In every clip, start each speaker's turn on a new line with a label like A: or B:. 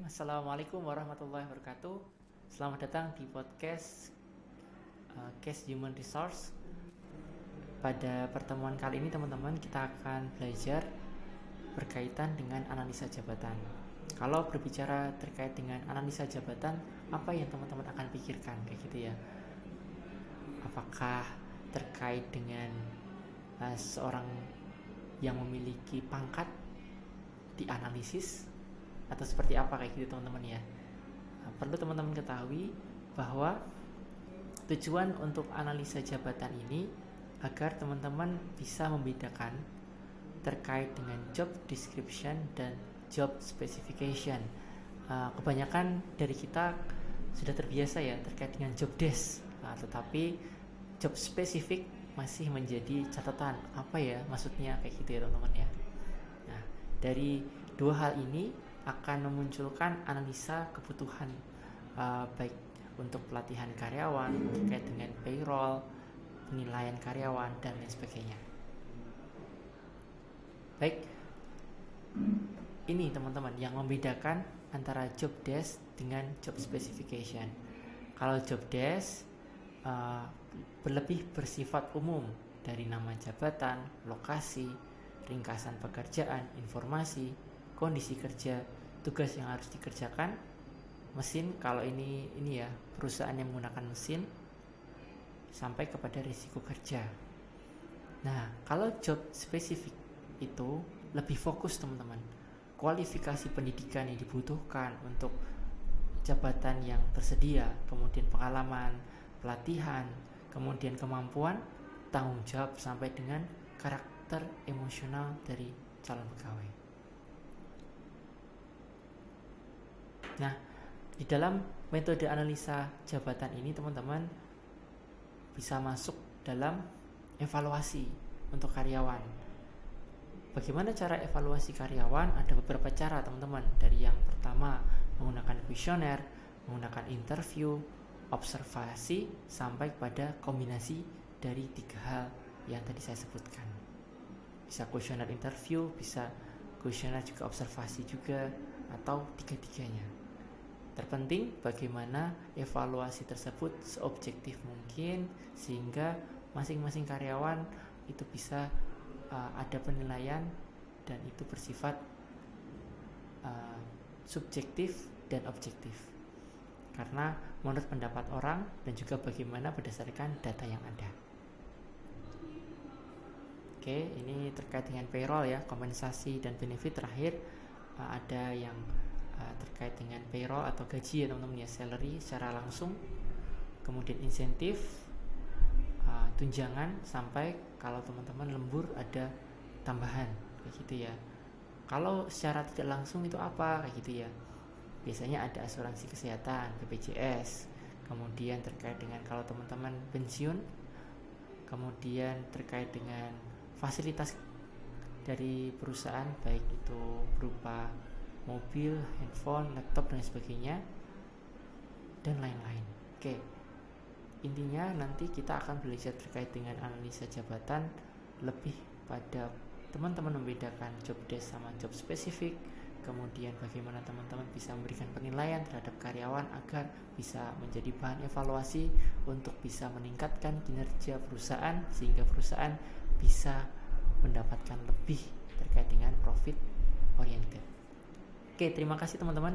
A: Assalamualaikum warahmatullahi wabarakatuh. Selamat datang di podcast Case Human Resource. Pada pertemuan kali ini teman-teman, kita akan belajar berkaitan dengan analisa jabatan. Kalau berbicara terkait dengan analisa jabatan, apa yang teman-teman akan pikirkan kayak gitu ya? Apakah terkait dengan seorang yang memiliki pangkat dianalisis atau seperti apa kayak gitu teman-teman ya. Perlu teman-teman ketahui bahwa tujuan untuk analisa jabatan ini agar teman-teman bisa membedakan terkait dengan job description dan job specification. Kebanyakan dari kita sudah terbiasa ya terkait dengan job desk, tetapi job spesifik masih menjadi catatan. Apa ya maksudnya kayak gitu ya teman-teman ya. Nah, dari dua hal ini akan memunculkan analisa kebutuhan baik untuk pelatihan karyawan terkait dengan payroll, penilaian karyawan, dan lain sebagainya. Baik, ini teman-teman yang membedakan antara job desk dengan job specification. Kalau job desk lebih bersifat umum dari nama jabatan, lokasi, ringkasan pekerjaan, informasi, kondisi kerja, tugas yang harus dikerjakan, mesin kalau ini ya perusahaan yang menggunakan mesin, sampai kepada risiko kerja. Nah, kalau job spesifik itu lebih fokus teman-teman, kualifikasi pendidikan yang dibutuhkan untuk jabatan yang tersedia, kemudian pengalaman, pelatihan, kemudian kemampuan, tanggung jawab sampai dengan karakter emosional dari calon pegawai. Nah, di dalam metode analisa jabatan ini teman-teman bisa masuk dalam evaluasi untuk karyawan. Bagaimana cara evaluasi karyawan? Ada beberapa cara teman-teman. Dari yang pertama menggunakan kuesioner, menggunakan interview, observasi, sampai pada kombinasi dari tiga hal yang tadi saya sebutkan. Bisa kuesioner interview, bisa kuesioner juga observasi juga, atau tiga-tiganya. Terpenting bagaimana evaluasi tersebut seobjektif mungkin sehingga masing-masing karyawan itu bisa ada penilaian dan itu bersifat subjektif dan objektif. Karena menurut pendapat orang dan juga bagaimana berdasarkan data yang ada. Oke, ini terkait dengan payroll ya, kompensasi dan benefit terakhir ada yang terkait dengan payroll atau gaji ya teman-teman ya, salary secara langsung, kemudian insentif, tunjangan, sampai kalau teman-teman lembur ada tambahan kayak gitu ya. Kalau secara tidak langsung itu apa kayak gitu ya, biasanya ada asuransi kesehatan BPJS, kemudian terkait dengan kalau teman-teman pensiun, kemudian terkait dengan fasilitas dari perusahaan baik itu berupa mobil, handphone, laptop, dan sebagainya, dan lain-lain. Oke, intinya nanti kita akan belajar terkait dengan analisa jabatan lebih pada teman-teman membedakan job desk sama job spesifik, kemudian bagaimana teman-teman bisa memberikan penilaian terhadap karyawan agar bisa menjadi bahan evaluasi untuk bisa meningkatkan kinerja perusahaan sehingga perusahaan bisa mendapatkan lebih terkait dengan profit oriented. Oke, terima kasih teman-teman.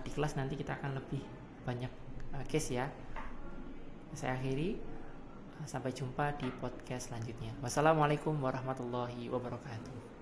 A: Di kelas nanti kita akan lebih banyak case ya. Saya akhiri. Sampai jumpa di podcast selanjutnya. Wassalamualaikum warahmatullahi wabarakatuh.